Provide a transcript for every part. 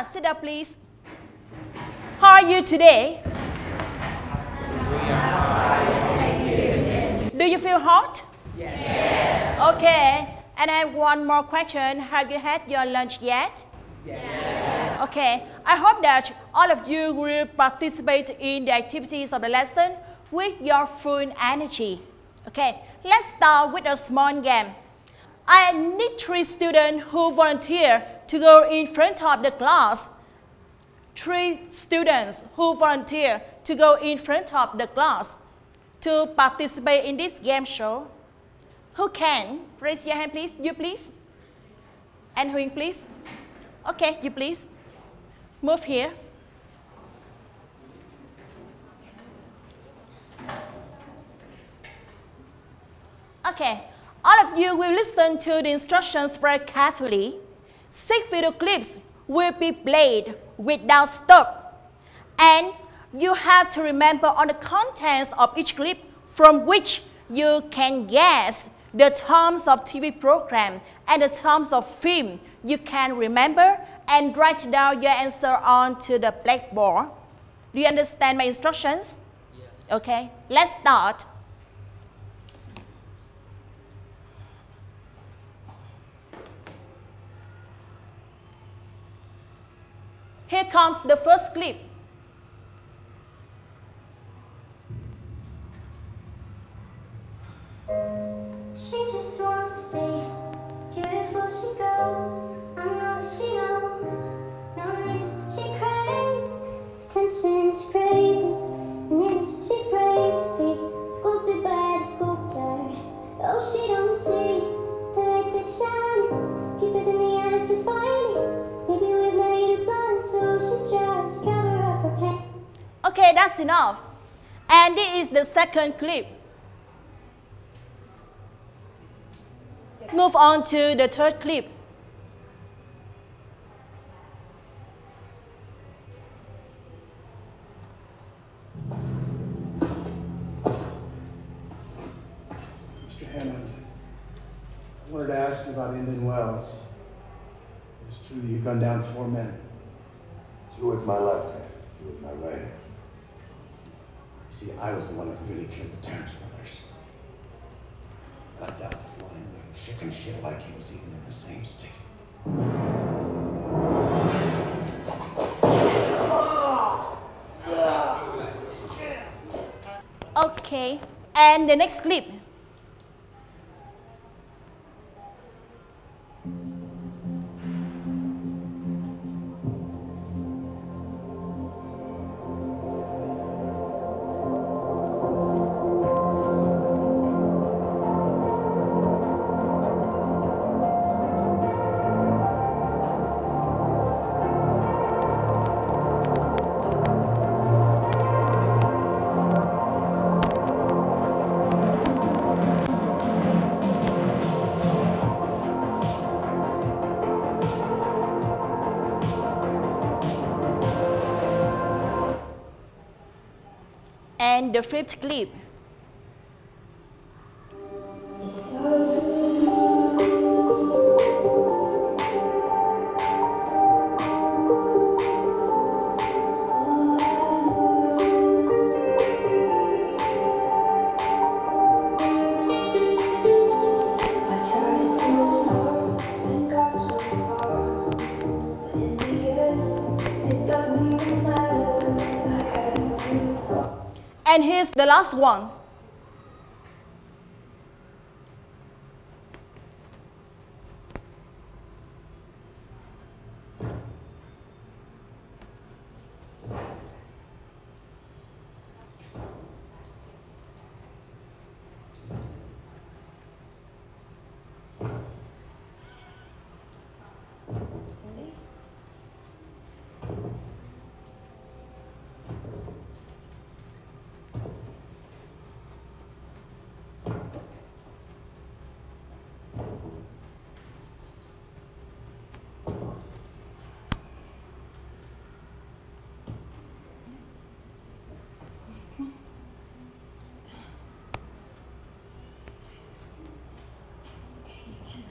sit down, please. How are you today? Do you feel hot? Yes. Okay. And I have one more question. Have you had your lunch yet? Yes. Okay. I hope that all of you will participate in the activities of the lesson with your full energy. Okay. Let's start with a small game. I need 3 students who volunteer to go in front of the class. 3 students who volunteer to go in front of the class to participate in this game show. Who can? Raise your hand, please. You, please. And Huỳnh, please. Okay, you, please. Move here. Okay, all of you will listen to the instructions very carefully. 6 video clips will be played without stop. And you have to remember on the contents of each clip from which you can guess the terms of TV program and the terms of film. You can remember and write down your answer onto the blackboard. Do you understand my instructions? Yes. Okay, let's start. Here comes the first clip. She just wants to be beautiful, she goes. I know that she knows. No limits, she craves attention, she praises an image she prays to be sculpted by the sculptor. Oh, she don't see the light that shine deeper than the eyes can find it. Maybe we've made her blind, so she tries to cover up her pain. Okay, that's enough. And this is the second clip. Let's move on to the third clip. Mr. Hammond, I wanted to ask you about Indian Wells. It's true that you've gunned down 4 men. 2 with my left hand, 2 with my right hand. See, I was the one that really killed the Terrence brothers. I doubt the one with chicken shit like he was even in the same state. Okay, and the next clip. And the fifth clip. And here's the last one.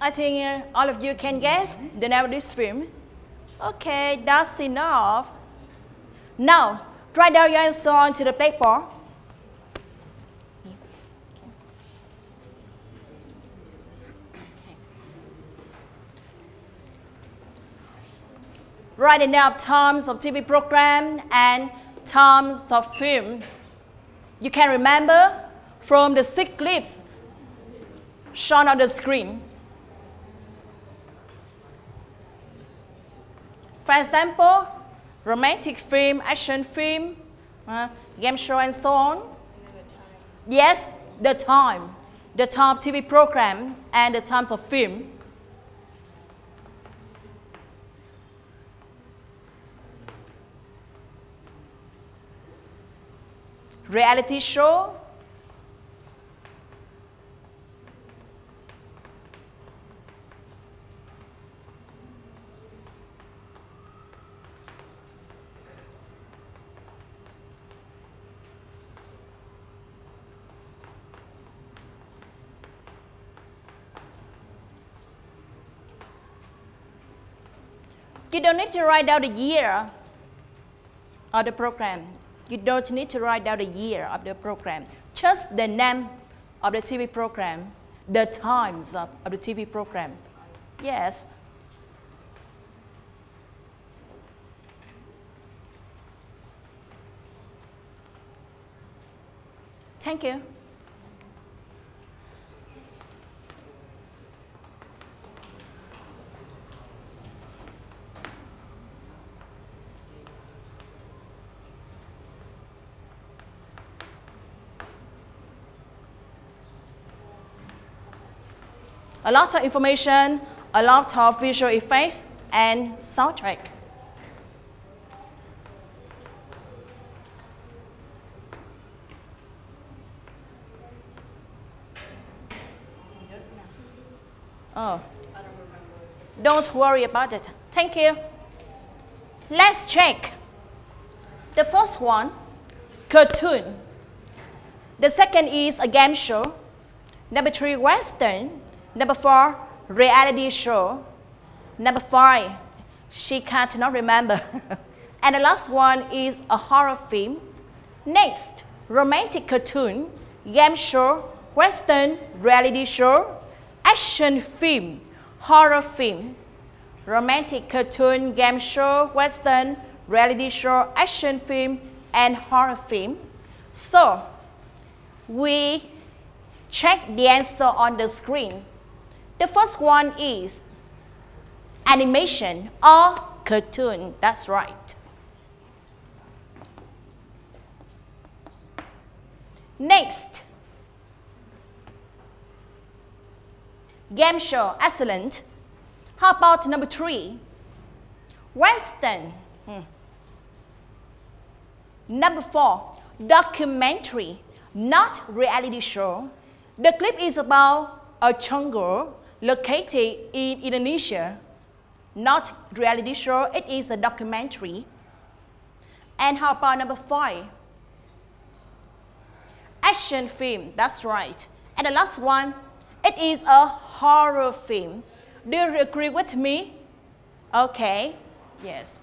I think all of you can guess the name of this film. Okay, that's enough. Now, write down your answer onto the paper. Write the name of times of TV program and times of film. You can remember from the 6 clips shown on the screen. For example, romantic film, action film, game show, and so on. Yes, the time of TV program and the times of film. Reality show, you don't need to write down the year of the program. You don't need to write down the year of the program. Just the name of the TV program, the times of the TV program. Yes. Thank you. A lot of information, a lot of visual effects, and soundtrack. Oh, don't worry about it. Thank you. Let's check. The first one, cartoon. The second is a game show. Number 3, Western. Number 4, reality show. Number 5, she cannot remember. And the last one is a horror film. Next, romantic cartoon, game show, Western, reality show, action film, horror film, romantic cartoon, game show, Western, reality show, action film, and horror film. So, we check the answer on the screen. The first one is animation or cartoon. That's right. Next, game show. Excellent. How about number 3? Western. Number 4, documentary, not reality show. The clip is about a jungle located in Indonesia. Not reality show, it is a documentary. And how about number 5? Action film, that's right. And the last one, it is a horror film. Do you agree with me? Okay, yes.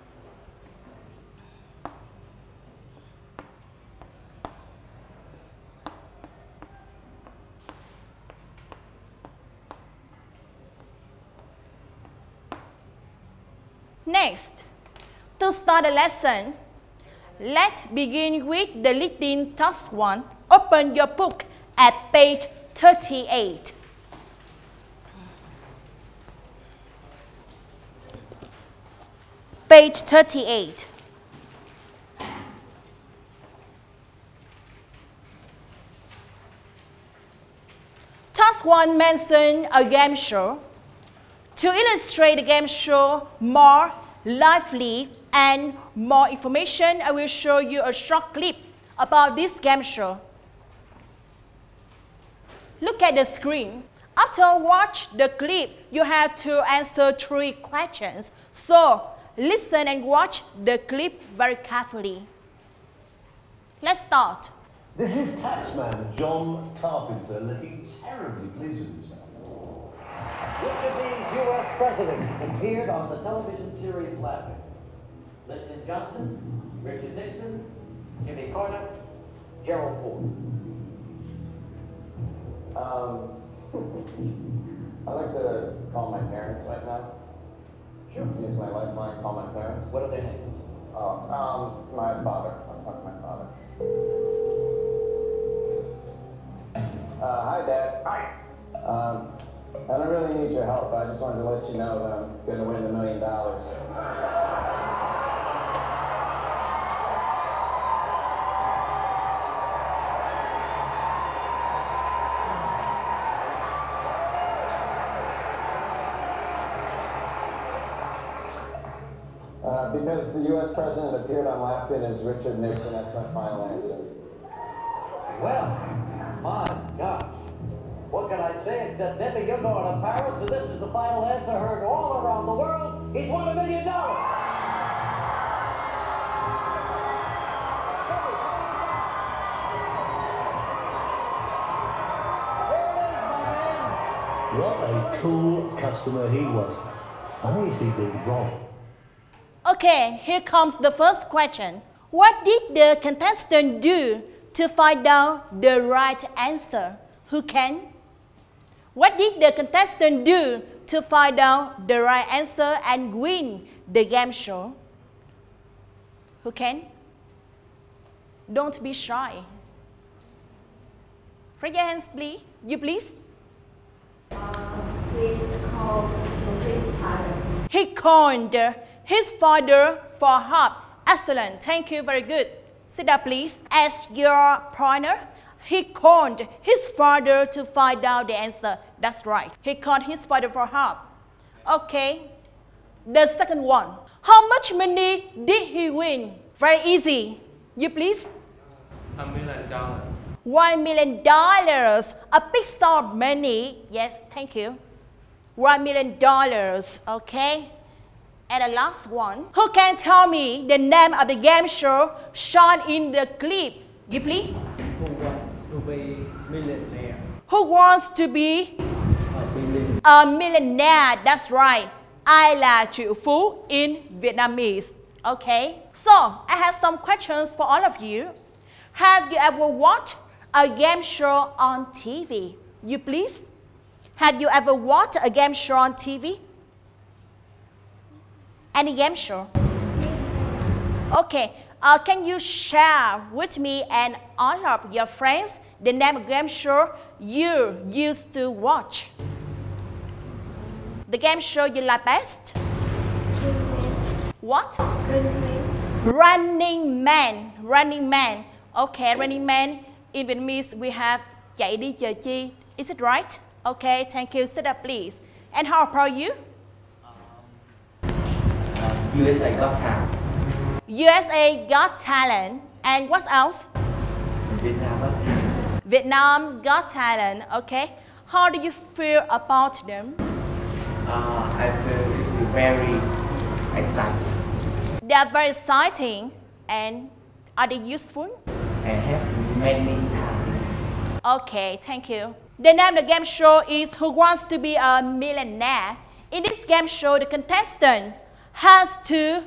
Next, to start the lesson, let's begin with the listening task 1. Open your book at page 38. Page 38. Task 1 mentions a game show. To illustrate the game show more lively and more information, I will show you a short clip about this game show. Look at the screen. After watch the clip, you have to answer 3 questions. So, listen and watch the clip very carefully. Let's start. This is Taxman John Carpenter looking terribly pleased with himself. Which of these US presidents appeared on the television series Laughing? Lyndon Johnson, Richard Nixon, Jimmy Carter, Gerald Ford. I'd like to call my parents right now. Sure. Use my lifeline, call my parents. What are their names? My father. I'll talk to my father. Hi, Dad. Hi. I don't really need your help. I just wanted to let you know that I'm going to win $1 million. Because the U.S. president appeared on Laughing as Richard Nixon, that's my final answer. Well, my gosh. What can I say except, Debbie, you're going to Paris, so this is the final answer heard all around the world. He's won $1 million. What a cool customer he was. Funny if he'd been wrong. Okay, here comes the first question. What did the contestant do to find out the right answer? Who can? What did the contestant do to find out the right answer and win the game show? Who can? Don't be shy. Raise your hands, please. You please. He called his father for help. Excellent. Thank you. Very good. Sit down, please. As your partner, he called his father to find out the answer. That's right. He called his father for help. Okay. The second one. How much money did he win? Very easy. You please. $1 million. $1 million. A big sum of money. Yes, thank you. $1 million. Okay. And the last one. Who can tell me the name of the game show shown in the clip? You please. Who wants to be millionaire? Who wants to be a millionaire? That's right. Ai là triệu phú in Vietnamese. Okay. So, I have some questions for all of you. Have you ever watched a game show on TV? You please. Have you ever watched a game show on TV? Any game show? Okay. Can you share with me and all of your friends the name of game show you used to watch? The game show you like best? What? Running Man. Running Man. Okay, Running Man. In Vietnamese, we have chạy đi chờ chi. Is it right? Okay, thank you. Sit up, please. And how about you? USA Got Talent. USA Got Talent. And what else? Vietnam Got Talent. Vietnam Got Talent. Okay. How do you feel about them? I feel it's very exciting. They are very exciting. And are they useful? And have many talents. Okay, thank you. The name of the game show is Who Wants to Be a Millionaire? In this game show, the contestant has to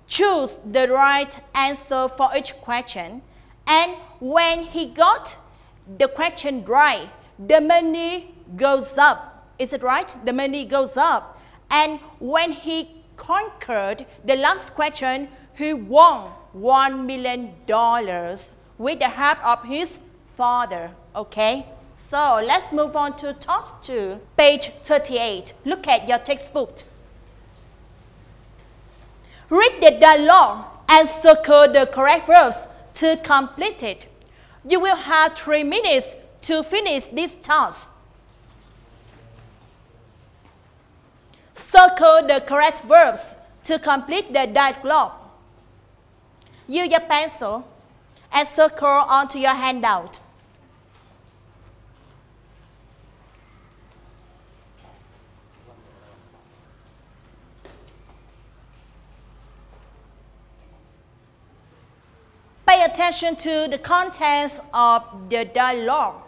choose the right answer for each question. And when he got the question right, the money goes up. Is it right? The money goes up. And when he conquered the last question, he won $1 million with the help of his father. Okay? So let's move on to task 2, page 38. Look at your textbook. Read the dialogue and circle the correct verbs to complete it. You will have 3 minutes to finish this task. Circle the correct verbs to complete the dialogue. Use your pencil and circle onto your handout. Pay attention to the contents of the dialogue.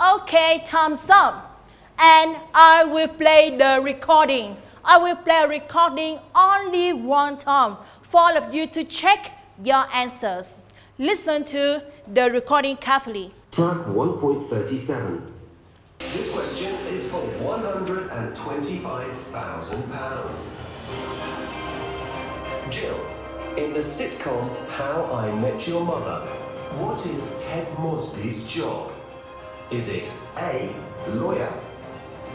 Okay, thumbs up. And I will play the recording. I will play a recording only one time for all of you to check your answers. Listen to the recording carefully. Track 1.37. This question is for £125,000. Jill, in the sitcom How I Met Your Mother, what is Ted Mosby's job? Is it A, lawyer,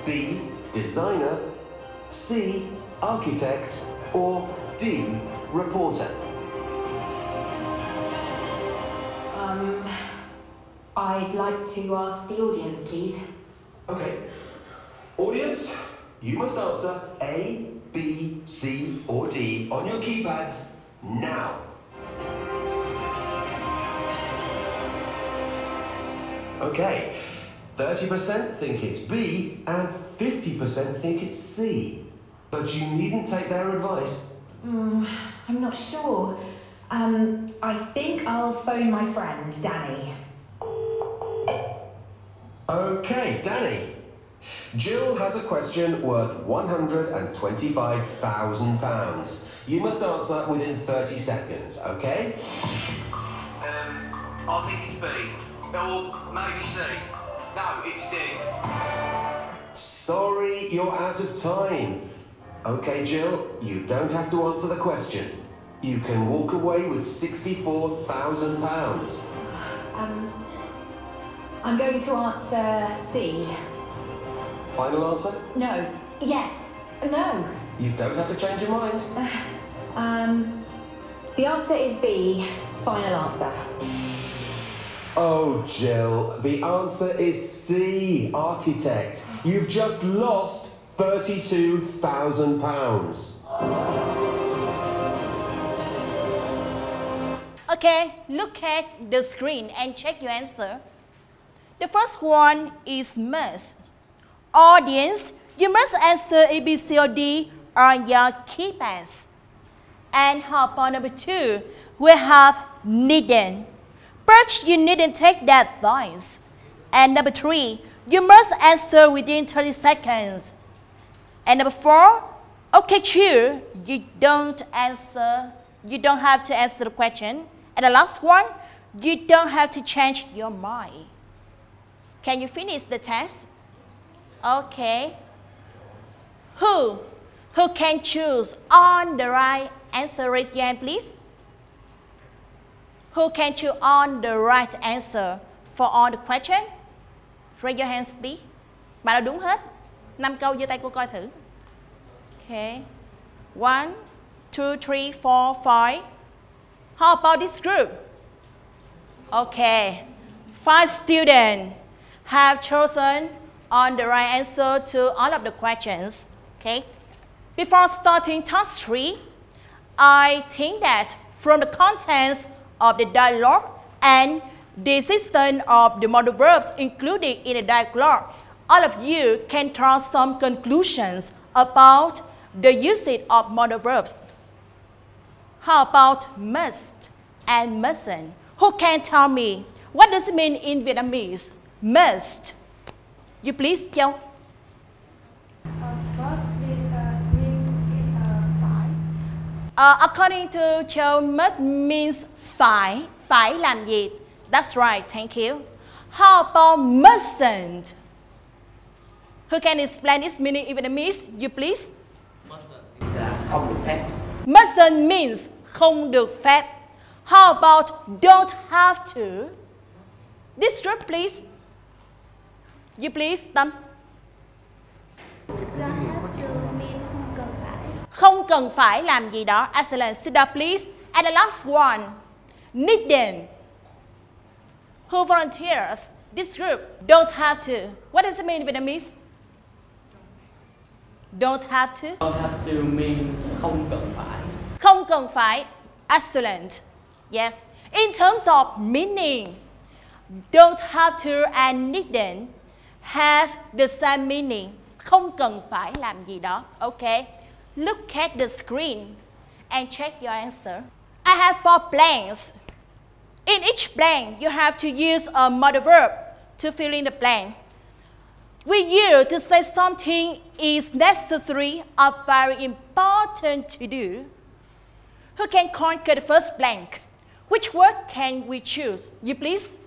B, designer, C, architect, or D, reporter? I'd like to ask the audience, please. Okay. Audience, you must answer A, B, C, or D on your keypads now. Okay. 30% think it's B and 50% think it's C. But you needn't take their advice. I'm not sure. I think I'll phone my friend, Danny. Okay, Danny. Jill has a question worth £125,000. You must answer within 30 seconds, okay? I think it's B. Or maybe C. No, it's D. Sorry, you're out of time. Okay, Jill, you don't have to answer the question. You can walk away with £64,000. I'm going to answer C. Final answer? No. Yes. No. You don't have to change your mind. The answer is B. Final answer. Oh, Jill, the answer is C, architect. You've just lost £32,000. Okay, look at the screen and check your answer. The first one is must. Audience, you must answer A, B, C, or D on your keypads. And how about number 2? We have needn't. But you needn't take that advice. And number 3, you must answer within 30 seconds. And number 4, okay, sure, you don't have to answer the question. And the last one, you don't have to change your mind. Can you finish the test? Okay. Who can choose on the right answer? Raise your hand, please. Who can choose on the right answer for all the question? Raise your hands, please. Bạn nào đúng hết? 5 câu, giơ tay cô coi thử. Okay. 1, 2, 3, 4, 5. How about this group? Okay. 5 students have chosen on the right answer to all of the questions. Okay. Before starting task 3, I think that from the contents of the dialogue and the existence of the modal verbs included in the dialogue, all of you can draw some conclusions about the usage of modal verbs. How about must and mustn't? Who can tell me what does it mean in Vietnamese? Must. You please, Châu. Must means phải. According to Châu, must means phải. Phải làm gì? That's right, thank you. How about mustn't? Who can explain its meaning in Vietnamese? You please. Không được phép. Mustn't means không được phép. How about don't have to? This group, please. You please, Tâm. Don't have to mean không cần phải. Không cần phải làm gì đó. Excellent. Sit down, please. And the last one, needn't. Who volunteers? This group. Don't have to. What does it mean in Vietnamese? Don't have to. Don't have to means không cần phải. Không cần phải. Excellent. Yes. In terms of meaning, don't have to and needn't have the same meaning. Không cần phải làm gì đó. Okay. Look at the screen and check your answer. I have 4 blanks. In each blank, you have to use a modal verb to fill in the blank. We use to say something is necessary or very important to do. Who can conquer the first blank? Which word can we choose? You please?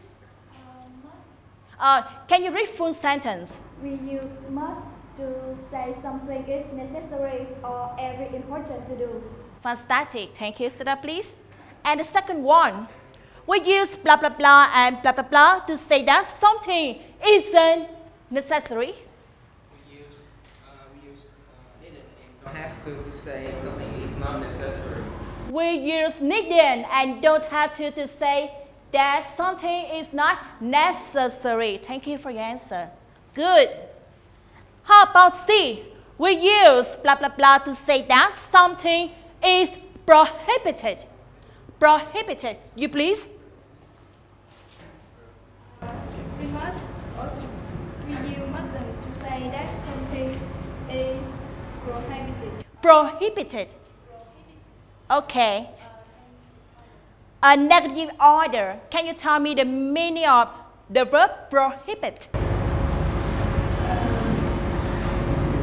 Can you read full sentence? We use must to say something is necessary or very important to do. Fantastic. Thank you. Sit up, please. And the second one, we use blah, blah, blah and blah, blah, blah to say that something isn't necessary. We use needed and don't have to say something is not necessary. We use needed and don't have to say that something is not necessary. Thank you for your answer. Good. How about C? We use blah, blah, blah to say that something is prohibited. Prohibited. You please? We must, we use mustn't to say that something is prohibited. Prohibited. Okay. A negative order. Can you tell me the meaning of the verb prohibit?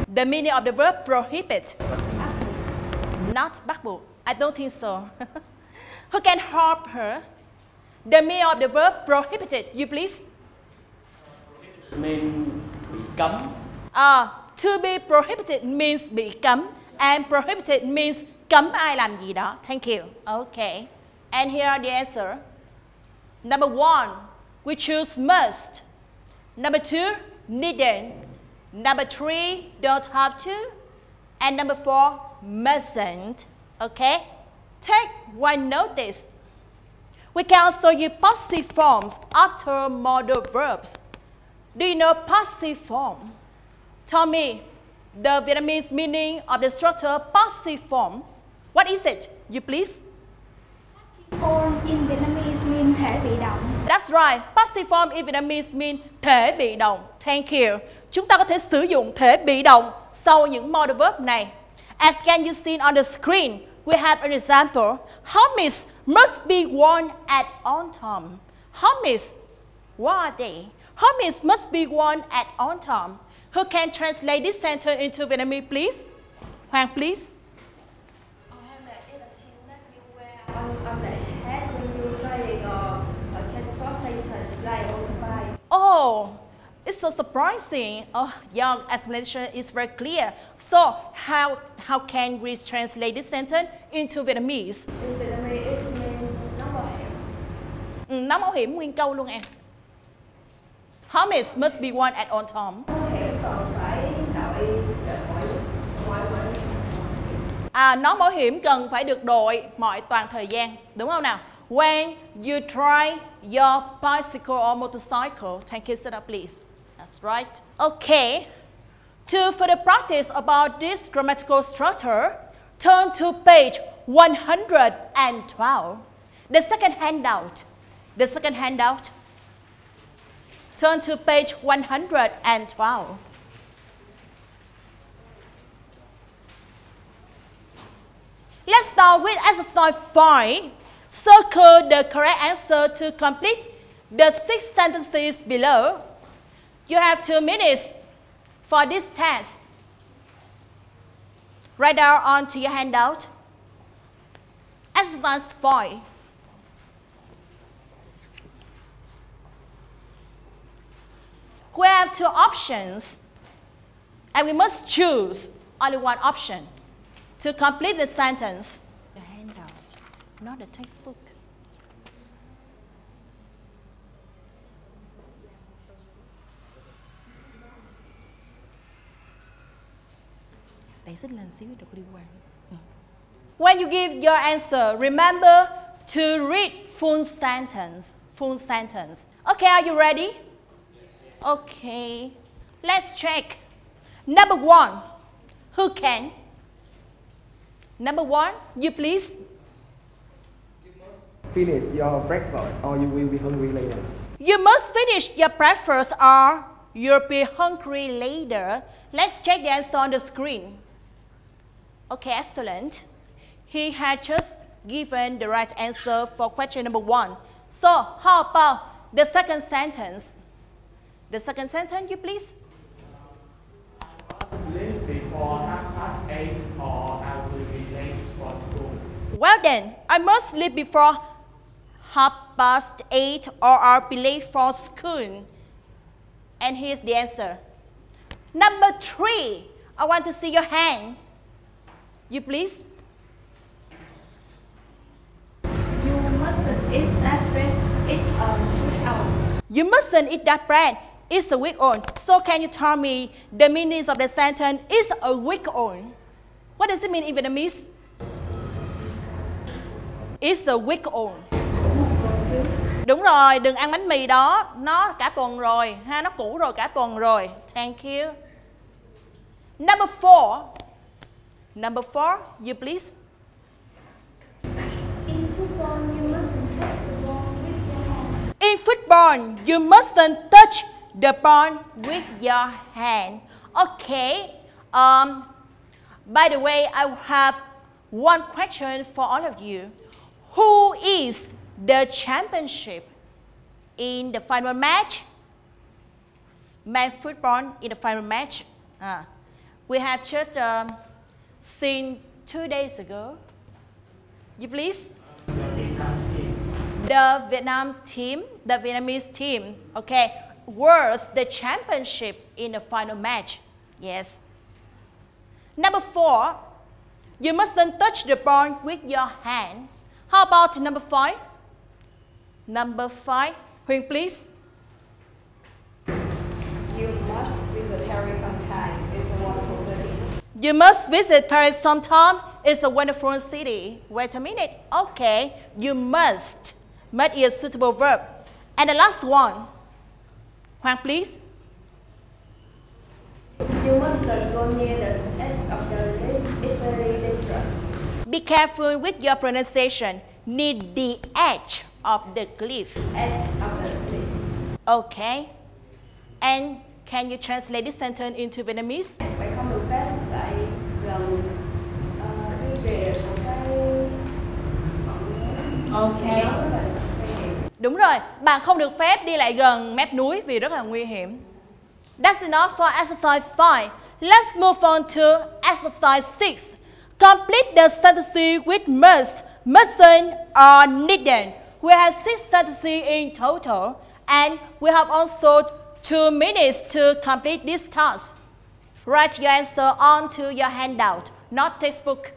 The meaning of the verb prohibit? Not bắt buộc. I don't think so. Who can help her? The meaning of the verb prohibited. You please? Mean bị cấm. To be prohibited means bị cấm, and prohibited means cấm ai làm gì đó. Thank you. Okay. And here are the answer. Number 1, we choose must. Number 2, needn't. Number 3, don't have to. And number 4, mustn't. Okay? Take one notice. We can also use passive forms after modal verbs. Do you know passive form? Tell me the Vietnamese meaning of the structure passive form. What is it? You please? Form in Vietnamese mean thể bị động. That's right. Passive form in Vietnamese mean thể bị động. Thank you. Chúng ta có thể sử dụng thể bị động sau những modal verb này. As can you see on the screen, we have an example. Helmets must be worn at all time. Helmets, what are they? Helmets must be worn at all time. Who can translate this sentence into Vietnamese, please? Hoàng, please. Helmet is a thing that you wear on the head when you're driving or transportation like motorbike. Oh, it's so surprising. Oh, your explanation is very clear. So, how can we translate this sentence into Vietnamese? In Vietnamese, it means nón bảo hiểm. Nón bảo hiểm nguyên câu luôn em. Helmets must be worn at all time. Bảo hiểm còn phải đội nón bảo hiểm cần phải được đội mọi toàn thời gian, đúng không nào? When you try your bicycle or motorcycle, thank you, sit up please. That's right. Okay. To further practice about this grammatical structure, turn to page 112. The second handout. The second handout. Turn to page 112. Let's start with exercise 5. Circle the correct answer to complete the 6 sentences below. You have 2 minutes for this test. Write down onto your handout. Exercise 5. We have 2 options, and we must choose only one option to complete the sentence. The handout, not the textbook. When you give your answer, remember to read full sentence. Full sentence. Okay, are you ready? Okay, let's check. Number 1, who can? Number 1, you please. You must finish your breakfast or you will be hungry later. You must finish your breakfast or you'll be hungry later. Let's check the answer on the screen. Okay, excellent. He had just given the right answer for question number 1. So, how about the second sentence? The second sentence, you please. Leave before 8:30 or I will be late for school. Well then, I must leave before 8:30 or I'll be late for school. And here's the answer. Number 3, I want to see your hand. You please. You mustn't eat that bread. It's a week old. You mustn't eat that bread. It's a week old. So can you tell me the meaning of the sentence is a week old? What does it mean in Vietnamese? It's a week old. Đúng rồi, đừng ăn bánh mì đó. Nó cả tuần rồi, ha, nó cũ rồi cả tuần rồi. Thank you. Number 4. Number 4, you please. In football, you mustn't touch the ball with your hand. In football, you mustn't touch the ball with your hand. Okay. By the way, I have one question for all of you. Who is the championship in the final match? Man football in the final match. We have just seen 2 days ago. You please. The Vietnam team, the Vietnamese team, okay, was the championship in the final match. Yes. Number 4, you mustn't touch the ball with your hand. How about number 5? Number 5, Huỳnh, please. You must visit Paris sometime. It's a wonderful city. You must visit Paris sometime. It's a wonderful city. Wait a minute. Okay, you must. Must is a suitable verb. And the last one, Hoàng, please. You mustn't go near the edge of the cliff. It's very dangerous. Be careful with your pronunciation. Near the edge of the cliff. Edge of the cliff. Okay. And can you translate this sentence into Vietnamese? Bạn không được phép lại gần cái rìa của cái. Okay. Đúng rồi, bạn không được phép đi lại gần mép núi vì rất là nguy hiểm. That's enough for exercise 5. Let's move on to exercise 6. Complete the sentences with must, mustn't, or needn't. We have 6 sentences in total, and we have also 2 minutes to complete this task. Write your answer onto your handout, not textbook.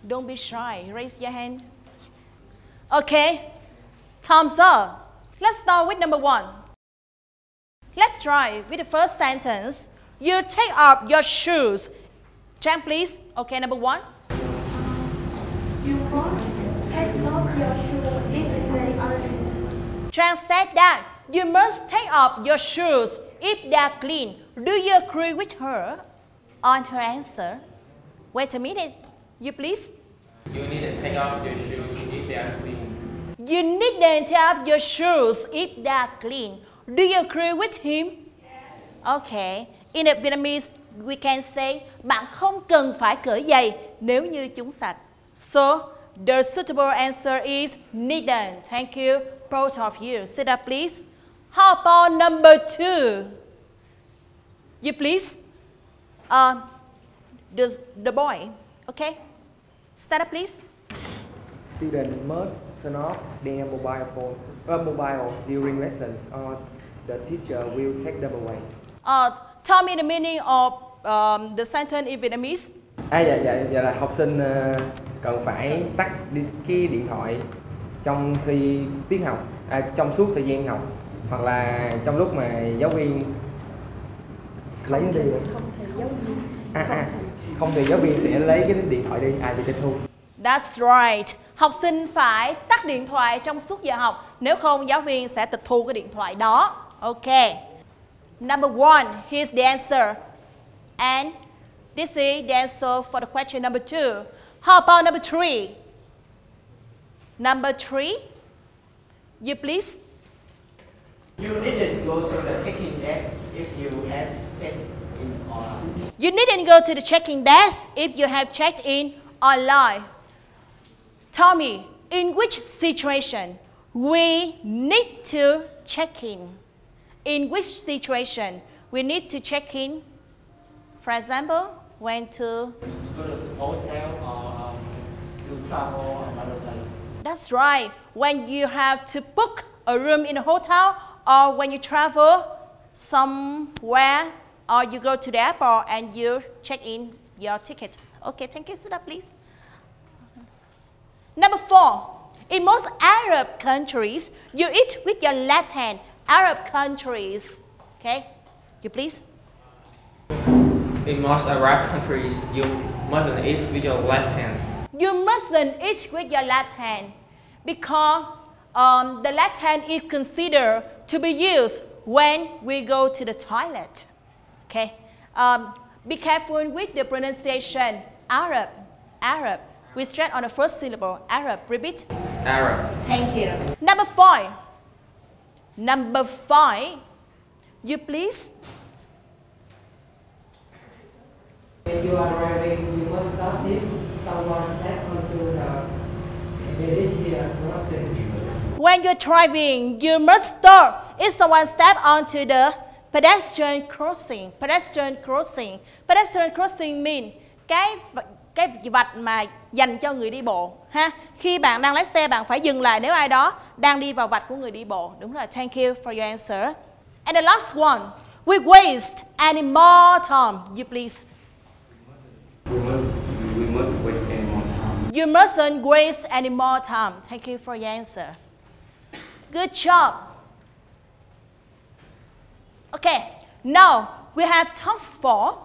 Don't be shy. Raise your hand. Okay. Thumbs up. Let's start with number 1. Let's try with the first sentence. You take off your shoes. Trang, please. Okay, number 1. You must take off your shoes if they are clean. Trang said that. You must take off your shoes if they are clean. Do you agree with her on her answer? Wait a minute. You please. You need to take off your shoes if they are clean. You need to take off your shoes if they are clean. Do you agree with him? Yes. Okay. In Vietnamese, we can say bạn không cần phải cởi giày nếu như chúng sạch. So, the suitable answer is needn't. Thank you, both of you. Sit up, please. How about number 2? You please. The boy. Okay. Stand up, please. Student must turn off their mobile during lessons, or the teacher will take them away. Tell me the meaning of the sentence in Vietnamese. Dạ là học sinh cần phải tắt đi cái điện thoại trong khi tiết học, trong suốt thời gian học, hoặc là trong lúc mà giáo viên lấy nó đi. Không thì giáo viên sẽ lấy cái điện thoại đi, bị tịch thu. That's right. Học sinh phải tắt điện thoại trong suốt giờ học, nếu không giáo viên sẽ tịch thu cái điện thoại đó. Okay. Number 1, here's the answer. And this is the answer for the question number 2. How about number 3? Number 3, you please. You needn't go to the check-in desk if you have checked in online. You needn't go to the check-in desk if you have checked in online. Tell me, in which situation we need to check in? In which situation we need to check in? For example, when to go to the hotel or to travel another place. That's right. When you have to book a room in a hotel, or when you travel somewhere, or you go to the airport and you check in your ticket. Okay, thank you. Sit up, please. Number 4. In most Arab countries, you eat with your left hand. Arab countries. Okay, you please. In most Arab countries, you mustn't eat with your left hand. You mustn't eat with your left hand because the left hand is considered to be used when we go to the toilet. Okay. Be careful with the pronunciation. Arab. Arab. We stress on the first syllable. Arab. Repeat. Arab. Thank you. Number 5. Number 5. You please. When you are driving, you must stop if someone steps onto the pedestrian crossing. When you're driving, you must stop if someone steps onto the pedestrian crossing. Pedestrian crossing. Pedestrian crossing mean cái vạch mà dành cho người đi bộ. Ha? Khi bạn đang lái xe, bạn phải dừng lại nếu ai đó đang đi vào vạch của người đi bộ. Đúng rồi. Thank you for your answer. And the last one. We waste any more time. You please. We must waste any more time. You mustn't waste any more time. Thank you for your answer. Good job. Okay, now we have task 4.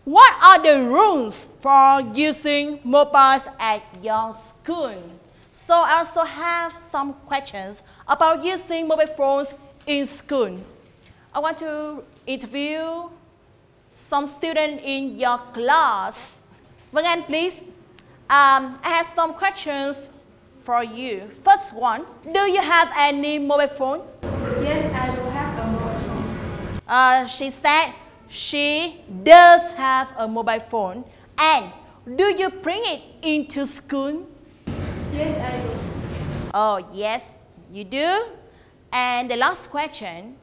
What are the rules for using mobiles at your school? So I also have some questions about using mobile phones in school. I want to interview some students in your class. Vâng Anh, please. I have some questions for you. First one, do you have any mobile phone? Yes, I do have a mobile phone. She said she does have a mobile phone. And do you bring it into school? Yes, I do. Oh, yes, you do. And the last question,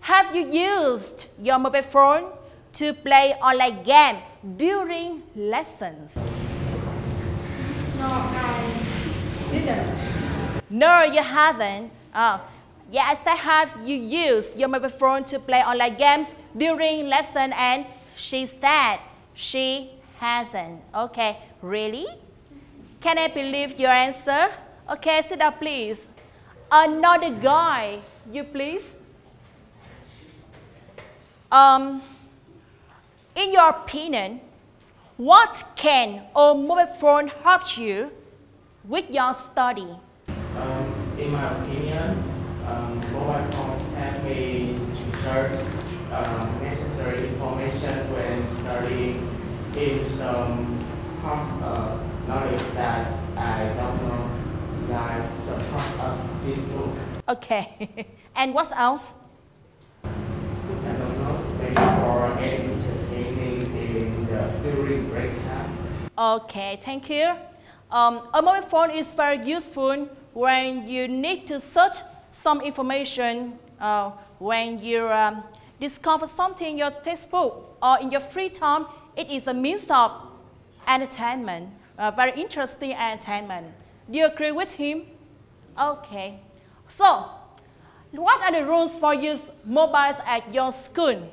have you used your mobile phone to play online game during lessons? No, I didn't. No, you haven't. Oh, yeah, I said have you used your mobile phone to play online games during lesson, and she said she hasn't. Okay, really? Can I believe your answer? Okay, sit down, please. Another guy, you please. In your opinion, what can a mobile phone help you with your study? In my opinion, mobile phones help me to search necessary information when studying in some parts of knowledge that I don't know, like the part of this book. Okay, and what else? I don't know, maybe for entertaining during break time. Okay, thank you. A mobile phone is very useful when you need to search some information, when you discover something in your textbook or in your free time. It is a means of entertainment, very interesting entertainment. Do you agree with him? Okay. So, what are the rules for use mobiles at your school?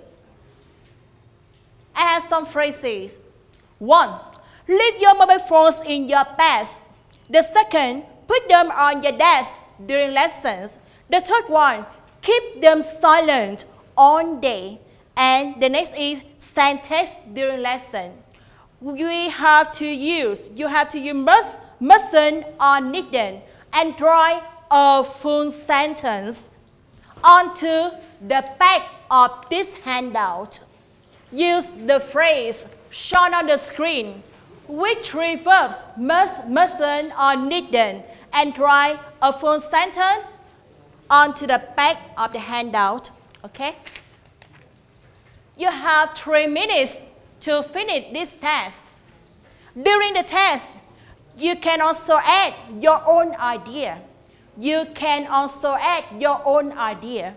I have some phrases. 1. Leave your mobile phones in your bags. The second, put them on your desk during lessons. The third one, keep them silent all day. And the next is send text during lesson. You have to use mustn't or needn't, and write a full sentence onto the back of this handout. Use the phrase shown on the screen Which three verbs must, mustn't, or needn't? And write a full sentence onto the back of the handout. Okay? You have 3 minutes to finish this test. During the test, you can also add your own idea. You can also add your own idea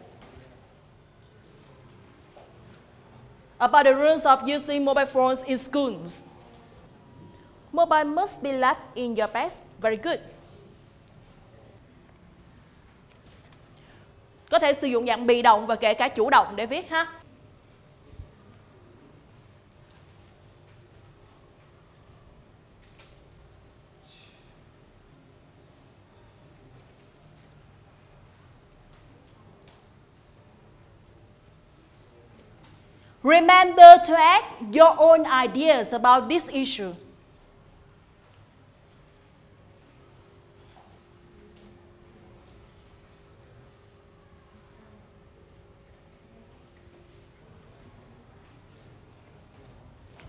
about the rules of using mobile phones in schools. Mobile must be left in your bag. Very good. Có thể sử dụng dạng bị động và kể cả chủ động để viết ha. Remember to add your own ideas about this issue.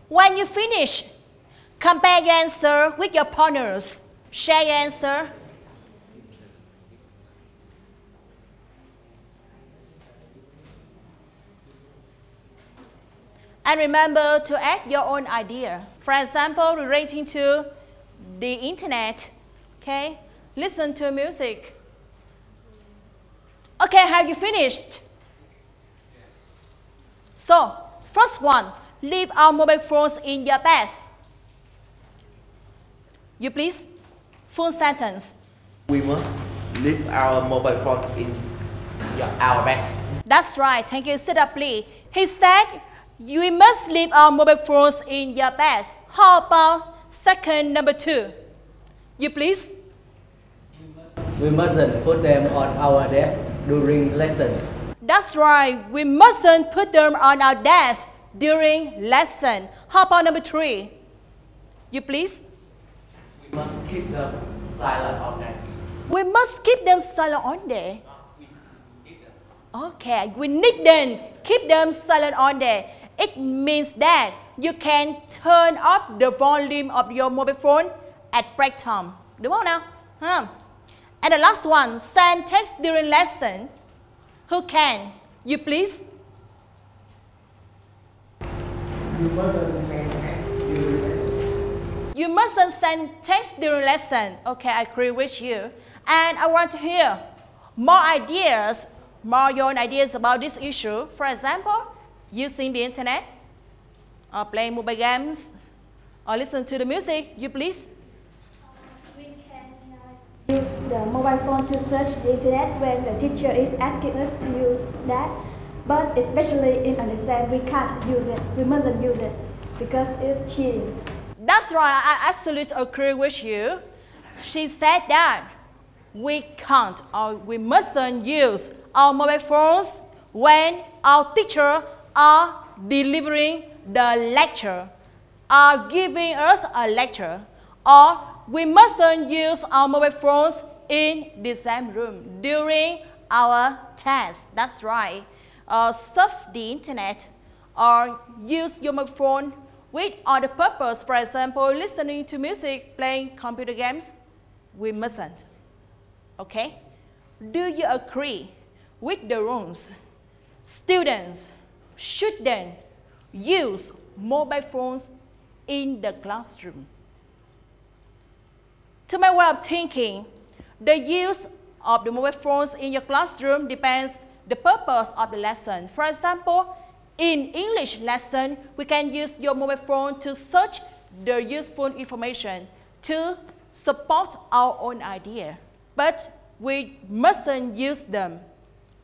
When you finish, compare your answer with your partners. Share your answer. And remember to add your own idea. For example, relating to the internet. Okay? Listen to music. Okay, have you finished? So, first one, leave our mobile phones in your bag. You please? Full sentence. We must leave our mobile phones in our bag. That's right. Thank you. Sit up, please. He said, we must leave our mobile phones in your bags. How about second number 2? You please? We mustn't put them on our desk during lessons. That's right. We mustn't put them on our desk during lesson. How about number 3? You please? We must keep them silent all day. We must keep them silent all day. Okay, we need them. Keep them silent all day. It means that you can turn off the volume of your mobile phone at break time. Đúng không nào? And the last one, send text during lesson. Who can? You please? You mustn't send text during lessons. You mustn't send text during lesson. Okay, I agree with you. And I want to hear more ideas, more your own ideas about this issue. For example, using the internet, or playing mobile games, or listen to the music. You please? We can use the mobile phone to search the internet when the teacher is asking us to use that. But especially in an exam, we can't use it. We mustn't use it because it's cheating. That's right. I absolutely agree with you. She said that we can't or we mustn't use our mobile phones when our teacher are delivering the lecture, are giving us a lecture, or we mustn't use our mobile phones in the exam room during our test. That's right. Surf the internet or use your mobile phone with other purpose. For example, listening to music, playing computer games. We mustn't. Okay? Do you agree with the rules? Students shouldn't use mobile phones in the classroom. To my way of thinking, the use of the mobile phones in your classroom depends the purpose of the lesson. For example, in English lesson, we can use your mobile phone to search the useful information to support our own idea. But we mustn't use them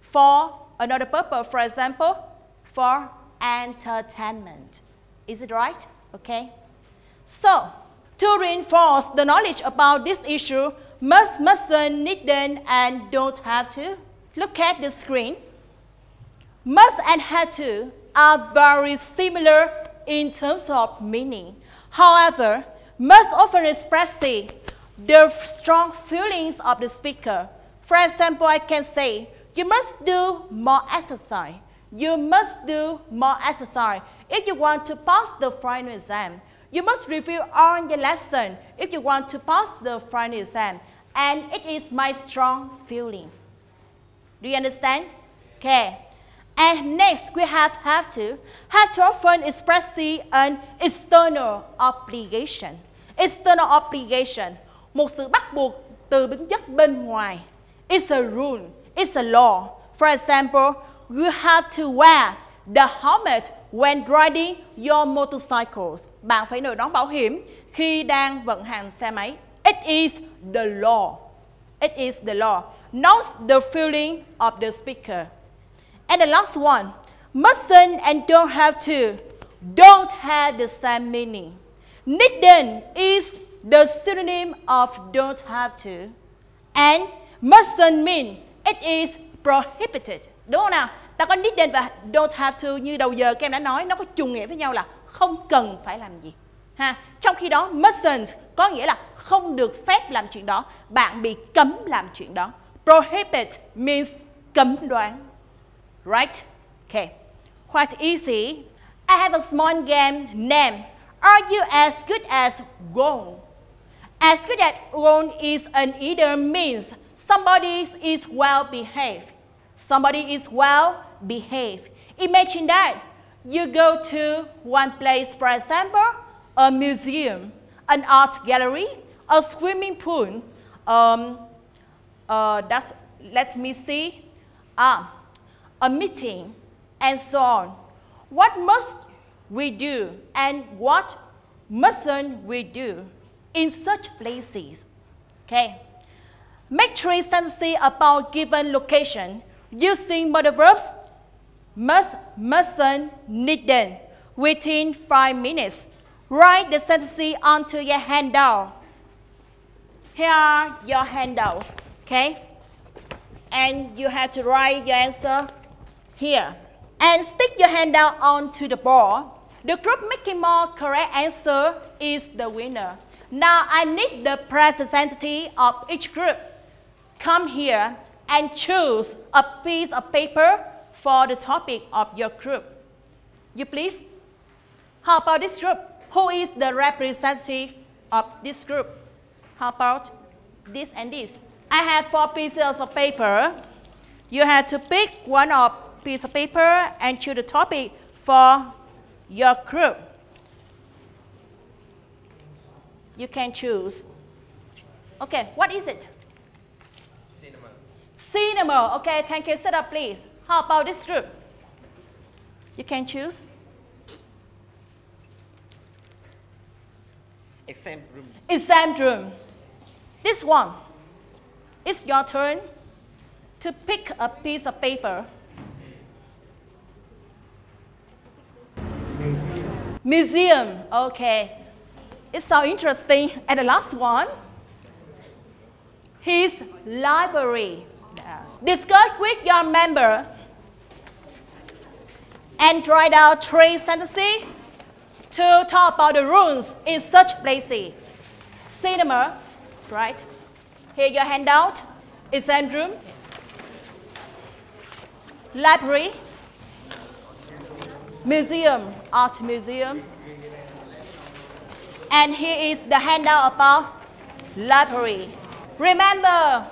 for another purpose, for example, for entertainment. Is it right? Okay. So, to reinforce the knowledge about this issue, must, mustn't, needn't, and don't have to. Look at the screen. Must and have to are very similar in terms of meaning. However, must often express the strong feelings of the speaker. For example, I can say, you must do more exercise. You must do more exercise if you want to pass the final exam. You must review all your lesson if you want to pass the final exam. And it is my strong feeling. Do you understand? Okay. And next we have to. Have to often express an external obligation. External obligation. Một sự bắt buộc từ tính chất bên ngoài. It's a rule. It's a law. For example, you have to wear the helmet when riding your motorcycles. Bạn phải đội nón bảo hiểm khi đang vận hành xe máy. It is the law. It is the law, not the feeling of the speaker. And the last one, mustn't and don't have to don't have the same meaning. Needn't is the synonym of don't have to. And mustn't mean it is prohibited. Đúng không nào? Ta có needn't và don't have to như đầu giờ các em đã nói, nó có trùng nghĩa với nhau là không cần phải làm gì. Ha. Trong khi đó mustn't có nghĩa là không được phép làm chuyện đó, bạn bị cấm làm chuyện đó. Prohibit means cấm đoán. Right? Okay. Quite easy. I have a small game named Are you as good as gold? As good as gold is an either means somebody is well behaved. Somebody is well behaved. Imagine that you go to one place, for example, a museum, an art gallery, a swimming pool. Let me see. A meeting, and so on. What must we do and what mustn't we do in such places? Okay. Make 3 sentences about given location using modal verbs must, mustn't, needn't within 5 minutes. Write the sentences onto your handout. Here are your handouts, okay? And you have to write your answer here. And stick your handout onto the board. The group making more correct answer is the winner. Now I need the representative of each group. Come here and choose a piece of paper for the topic of your group. You please? How about this group? Who is the representative of this group? How about this and this? I have 4 pieces of paper. You have to pick one of piece of paper and choose the topic for your group. You can choose. Okay, what is it? Cinema. Cinema. Okay, thank you. Sit up, please. How about this group? You can choose. Exam room. Exam room. This one. It's your turn to pick a piece of paper. Museum. Okay. It's so interesting. And the last one, his library. Yes. Discuss with your member and write down 3 sentences to talk about the rules in such places. Cinema, right? Here your handout, exam room, library, museum, art museum, and here is the handout about library. Remember,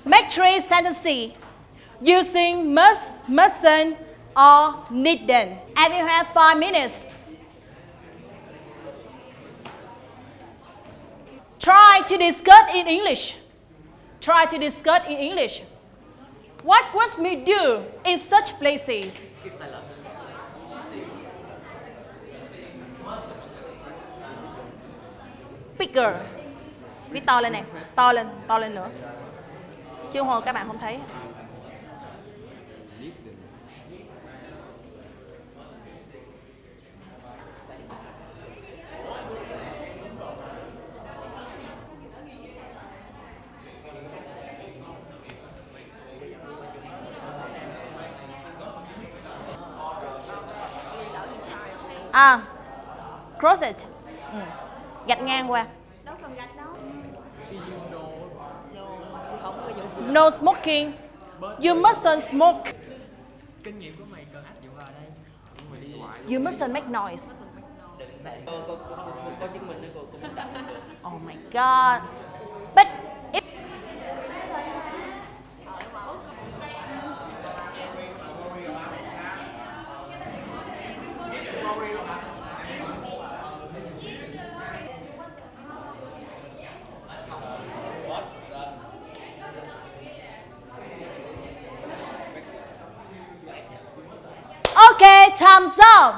make 3 sentences using must, mustn't, or needn't. And you have 5 minutes. Try to discuss in English. Try to discuss in English. What must we do in such places? Bigger. Viết to lên nè, to lên nữa. Chứ hồi các bạn không thấy. Cross it. Gạch ngang qua. Đâu cần gạch đâu. No smoking. You mustn't smoke. Kinh nghiệm của mày cần áp dụng vào đây. You mustn't make noise. Có chứng minh đấy cô muốn đặt được. Oh my god. But if okay, time's up.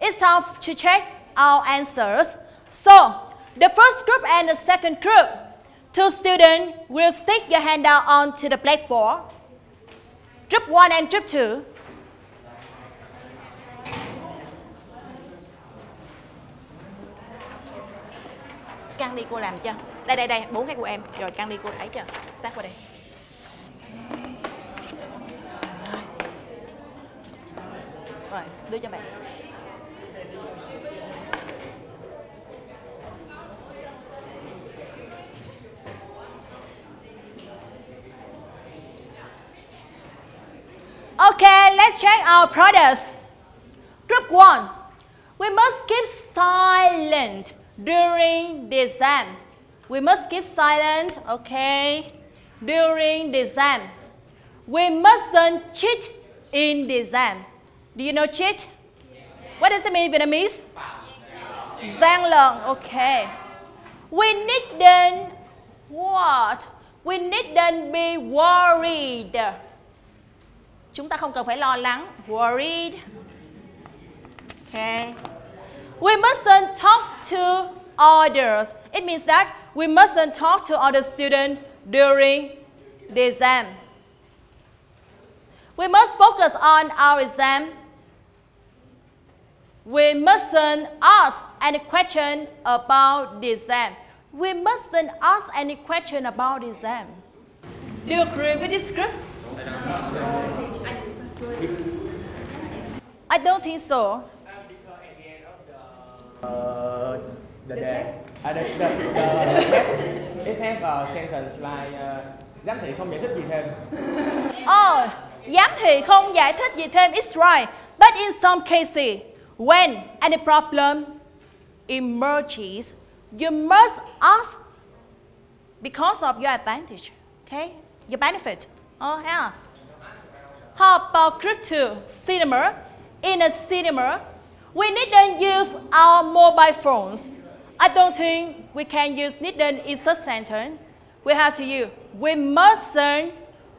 It's time to check our answers. So, the first group and the second group, 2 students will stick your handout onto the blackboard. Group 1 and group 2. Căng đi cô làm cho. Đây, 4 cái của em. Rồi căng đi cô ấy cho. Sát qua đây. Rồi, đưa cho bạn. Okay, let's check our products. Group 1. We must keep silent during the exam. We must keep silent, okay, during the exam. We mustn't cheat in the exam. Do you know cheat? What does it mean in Vietnamese? Gian lận, okay. We needn't what? We needn't be worried. Chúng ta không cần phải lo lắng. Worried. Okay. We mustn't talk to others. It means that we mustn't talk to other students during the exam. We must focus on our exam. We mustn't ask any question about the exam. We mustn't ask any question about the exam. Do you agree with this group? I don't think so. The test. It have a sentence like giám thị không giải thích gì thêm. Oh, giám thị không giải thích gì thêm. It's right. But in some cases, when any problem emerges, you must ask because of your advantage. Okay? Your benefit. Oh, yeah. How about group 2, cinema? In a cinema, we needn't use our mobile phones. I don't think we can use needn't in such sentence. We have to use. We mustn't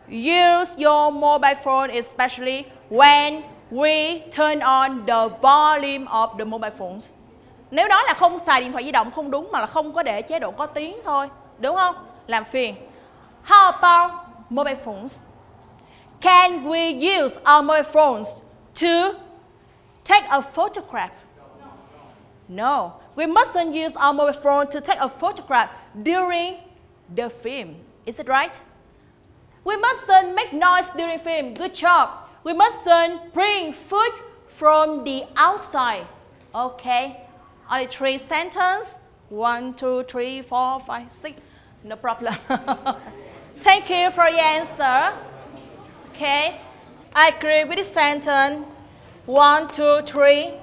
use your mobile phone, especially when we turn on the volume of the mobile phones. Nếu nói là không xài điện thoại di động không đúng, mà là không có để chế độ có tiếng thôi. Đúng không? Làm phiền. How about mobile phones? Can we use our mobile phones to take a photograph? No, we mustn't use our mobile phone to take a photograph during the film. Is it right? We mustn't make noise during film. Good job. We mustn't bring food from the outside. Okay. Only 3 sentences. 1, 2, 3, 4, 5, 6. No problem. Thank you for your answer. Okay. I agree with this sentence. 1, 2, 3,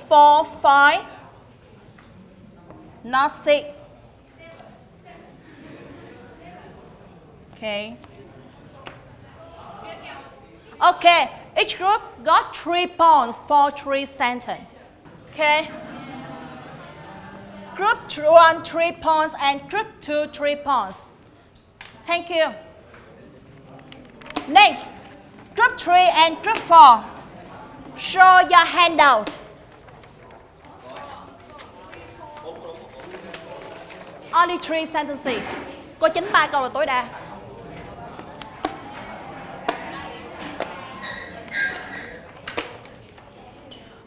4, 5. Not 6. Okay. Okay. Each group got 3 points for 3 sentences. Okay. Group 1, 3 points, and group 2, 3 points. Thank you. Next, group 3 and group 4. Show your handout. Only 3 sentences. Có 93 câu là tối đa.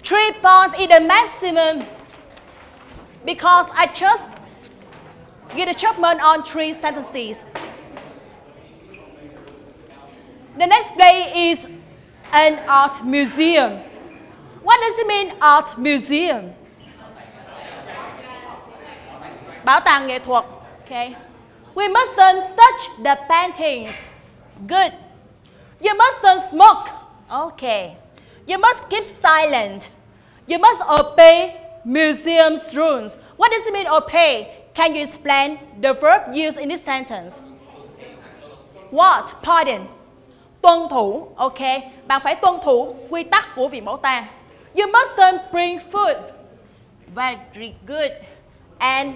Three points is the maximum because I just get a judgment on 3 sentences. The next place is an art museum. What does it mean, art museum? Bảo tàng nghệ thuật. Okay. We mustn't touch the paintings. Good. You mustn't smoke. Okay. You must keep silent. You must obey museum's rules. What does it mean obey? Can you explain the verb used in this sentence? What? Pardon. Tuân thủ. Ok. Bạn phải tuân thủ quy tắc của viện bảo tàng. You mustn't bring food. Very good. And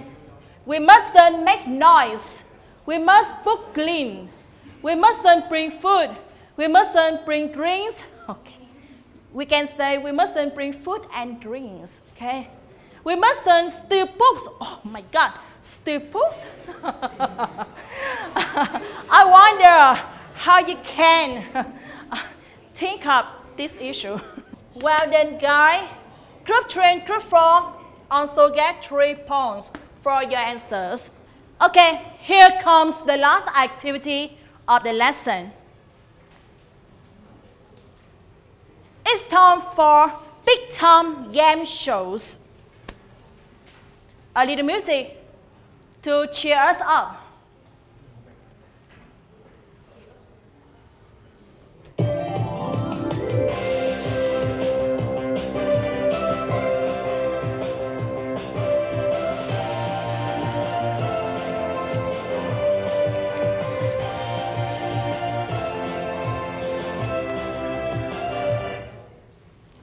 we mustn't make noise. We must book clean. We mustn't bring food. We mustn't bring drinks. Okay. We can say we mustn't bring food and drinks. Okay. We mustn't steal books. Oh my God. Steal books? I wonder how you can think of this issue. Well done, guys. Group 3 and Group 4 also get 3 points for your answers. Okay, here comes the last activity of the lesson. It's time for big time game shows. A little music to cheer us up.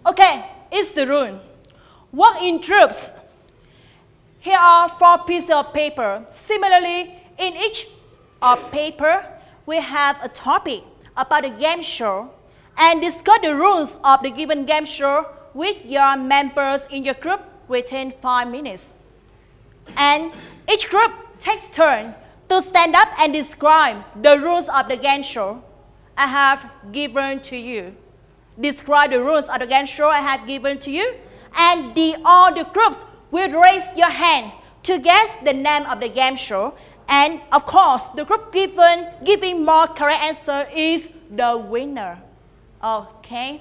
Okay, it's the rule. Work in groups. Here are 4 pieces of paper. Similarly, in each of paper, we have a topic about a game show and discuss the rules of the given game show with your members in your group within 5 minutes. And each group takes turn to stand up and describe the rules of the game show I have given to you. Describe the rules of the game show I have given to you, and all the groups will raise your hand to guess the name of the game show. And of course, the group giving more correct answer is the winner. Okay.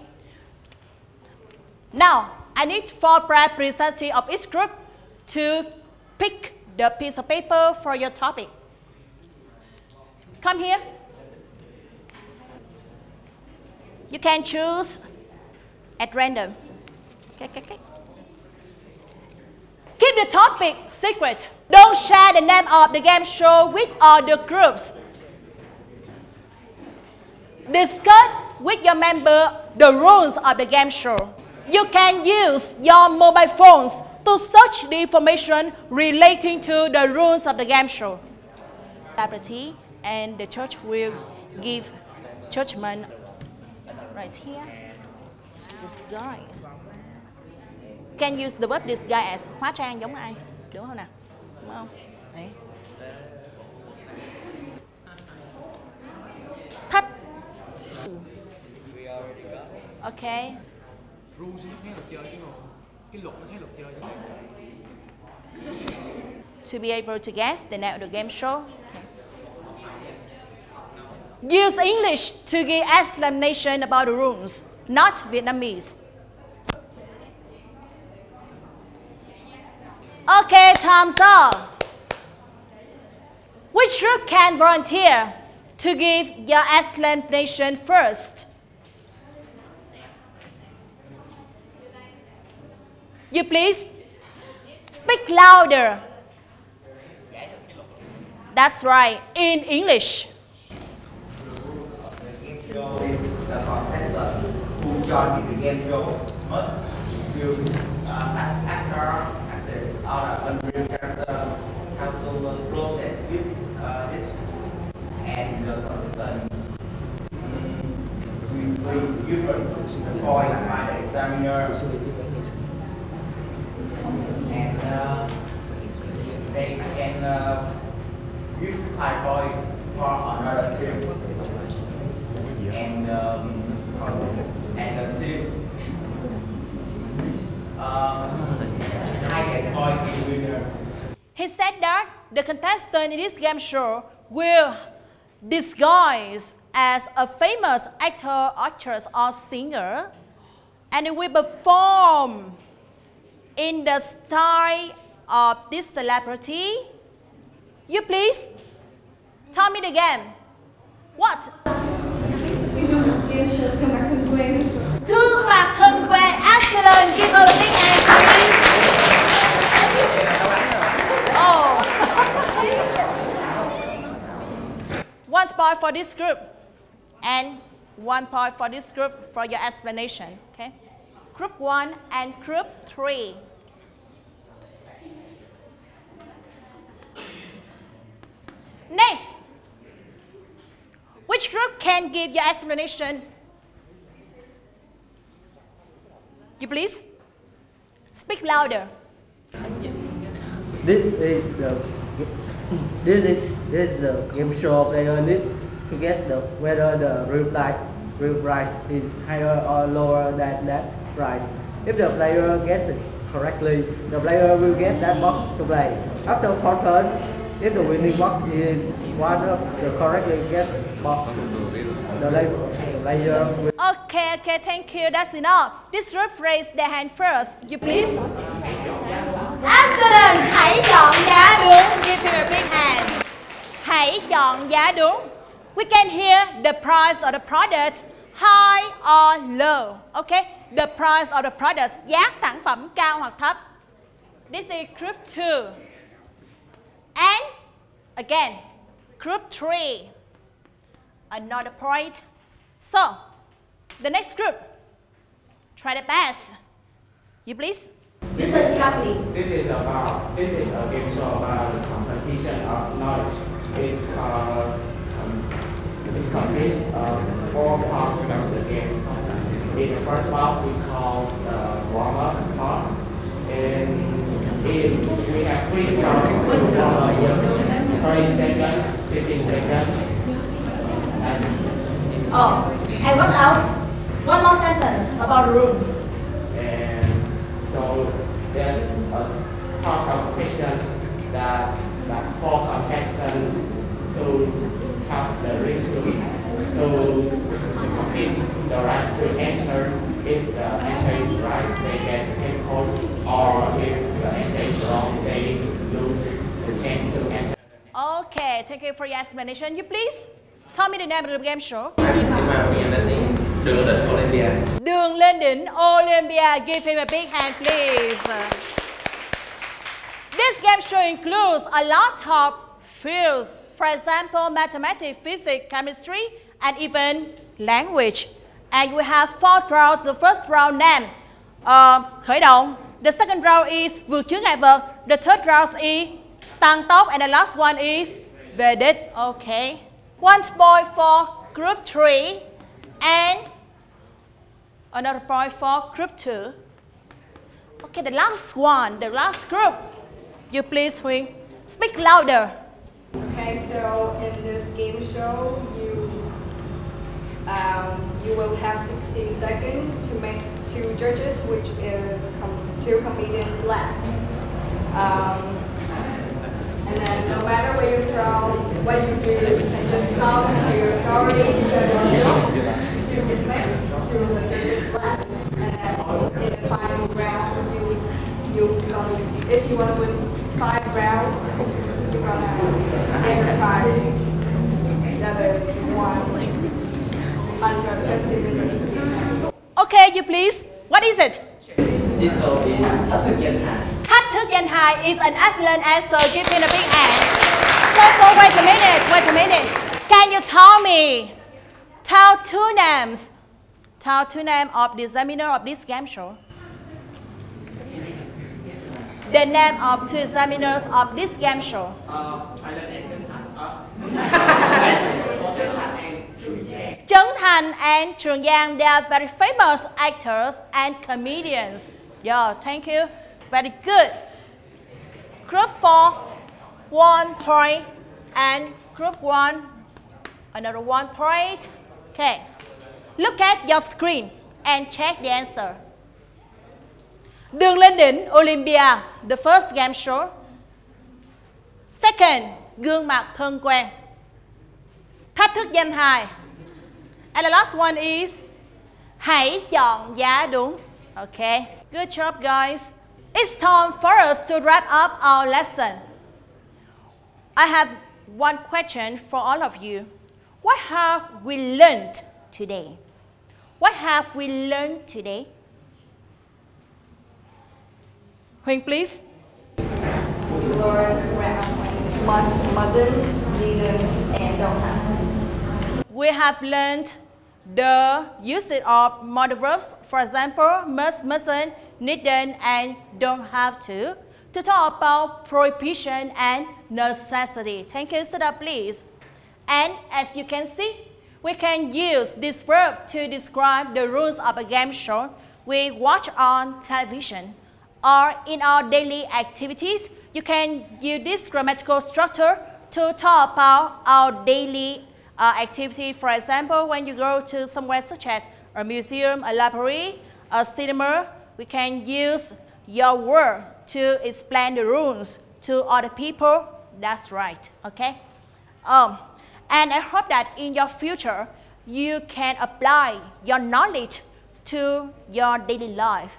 Now, I need 4 representatives of each group to pick the piece of paper for your topic. Come here. You can choose at random. Okay. Keep the topic secret. Don't share the name of the game show with other groups. Discuss with your member the rules of the game show. You can use your mobile phones to search the information relating to the rules of the game show. Liberty, and the church will give judgment right here. Disguise. Can use the verb disguise as hóa trang giống ai? Đúng không nào? Đúng không? Đấy. Thách. Okay. Rules nó khác luật chơi chứ không? Cái luật nó khác luật chơi. To be able to guess the name of the game show. Okay. Use English to give explanation about the rules, not Vietnamese. Okay, time's up. Which group can volunteer to give your explanation first? You please speak louder. That's right, in English. The contestant who joined the game show must use actors out of unreal character how to process with this, and the contestant will be given the point by the examiner, and they can give 5 points for another team. And the team highest point is winner. He said that the contestant in this game show will disguise as a famous actor, actress, or singer, and it will perform in the style of this celebrity. You please tell me the game. What? Gương mặt thân quen. Excellent. Give her a big hand, please. point for this group. And 1 point for this group for your explanation. Okay? Group 1 and group 3. Next, which group can give your explanation? You please speak louder. This is the game show. Player needs to guess whether the real price is higher or lower than that price. If the player guesses correctly, the player will get that box to play. After 4 turns, if the winning box is one of the correctly guessed boxes, the player will... Okay, thank you. That's enough. This group raise their hand first. You please. Excellent. Hãy chọn giá đúng. Give him a big hand. Hãy chọn giá đúng. We can hear the price of the product high or low. Okay, the price of the product. Giá sản phẩm cao hoặc thấp. This is group 2. And again, group 3. Another point. So, the next group, try the best. You please. Listen carefully. This is a game show about the competition of knowledge. It consists of 4 parts of the game. In the first part, we call the warm-up part, and we have 3 parts: 30 seconds, 15 seconds, and what else? One more sentence about the rules. And so there's a part of questions that for contestants to have the ring to complete the right to answer. If the answer is right, they get 10 points, or if the answer is wrong, they lose the chance to answer. Okay, thank you for your explanation. You please tell me the name of the game show. Đường lên đỉnh Olympia. Give him a big hand, please. This game show includes a lot of fields. For example, mathematics, physics, chemistry, and even language. And we have 4 rounds. The first round name, khởi động. The second round is vượt chướng ngại vật. The third round is tăng tốc. And the last one is về đích. Okay. 1 point for group 3 and another point for group 2. Okay, the last one, the last group. You please, Huynh, speak louder. Okay, so in this game show, you will have 16 seconds to make 2 judges, which is 2 comedians left. And then no matter where you throw, what you do, you can just come to your story, to the judges left. And then in the final round, if you want to win 5 rounds, you're gonna get the prize. That is 150 minutes. Okay, you please. What is it? This show is Thách thức danh hài. Thách thức danh hài is an excellent answer. Give him a big hand. So wait a minute. Can you tell two names? Tell 2 names of the examiner of this game show. The name of 2 examiners of this game show. Trấn Thành and Trường Giang, they are very famous actors and comedians. Yeah, thank you. Very good. Group 4, 1 point, and group 1, another 1 point. Okay. Look at your screen and check the answer. Đường lên đỉnh Olympia, the first game show. Second, gương mặt thân quen. Thách thức danh hài. And the last one is hãy chọn giá đúng. Okay, good job guys. It's time for us to wrap up our lesson. I have one question for all of you. What have we learned today? What have we learned today? Huỳnh, please. We learned mustn't, needn't, and don't have. we have learned the usage of modal verbs, for example, must, mustn't, needn't, and don't have to talk about prohibition and necessity. Thank you. Sit up, please. And as you can see, we can use this verb to describe the rules of a game show we watch on television. Or in our daily activities, you can use this grammatical structure to talk about our daily activity. For example, when you go to somewhere such as a museum, a library, a cinema, we can use your word to explain the rules to other people. That's right, okay? And I hope that in your future, you can apply your knowledge to your daily life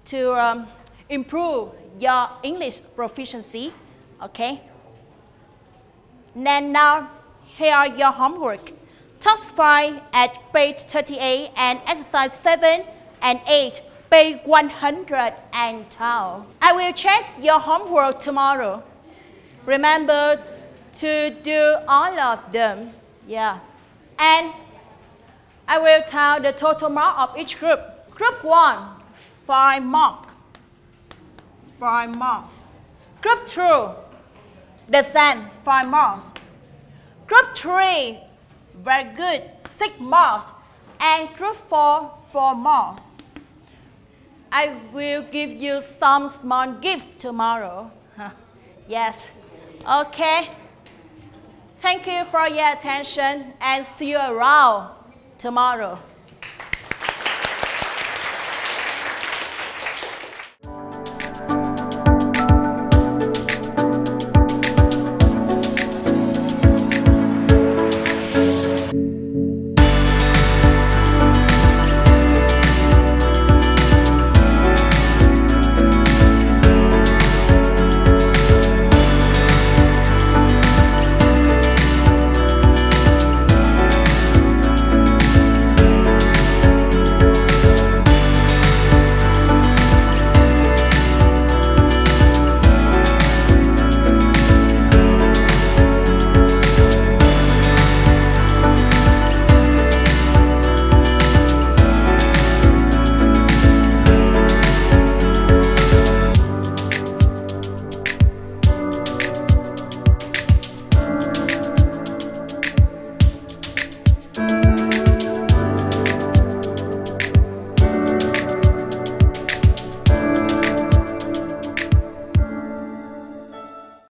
to improve your English proficiency, okay? And now, here are your homework. Task 5 at page 38 and exercise 7 and 8, page 112. I will check your homework tomorrow. Remember to do all of them. Yeah. And I will tell the total mark of each group. Group 1, 5 marks. 5 marks. Group 2, the same, 5 marks. Group 3, very good, 6 marks. And group 4, 4 marks. I will give you some small gifts tomorrow. Yes. Okay. Thank you for your attention and see you around tomorrow.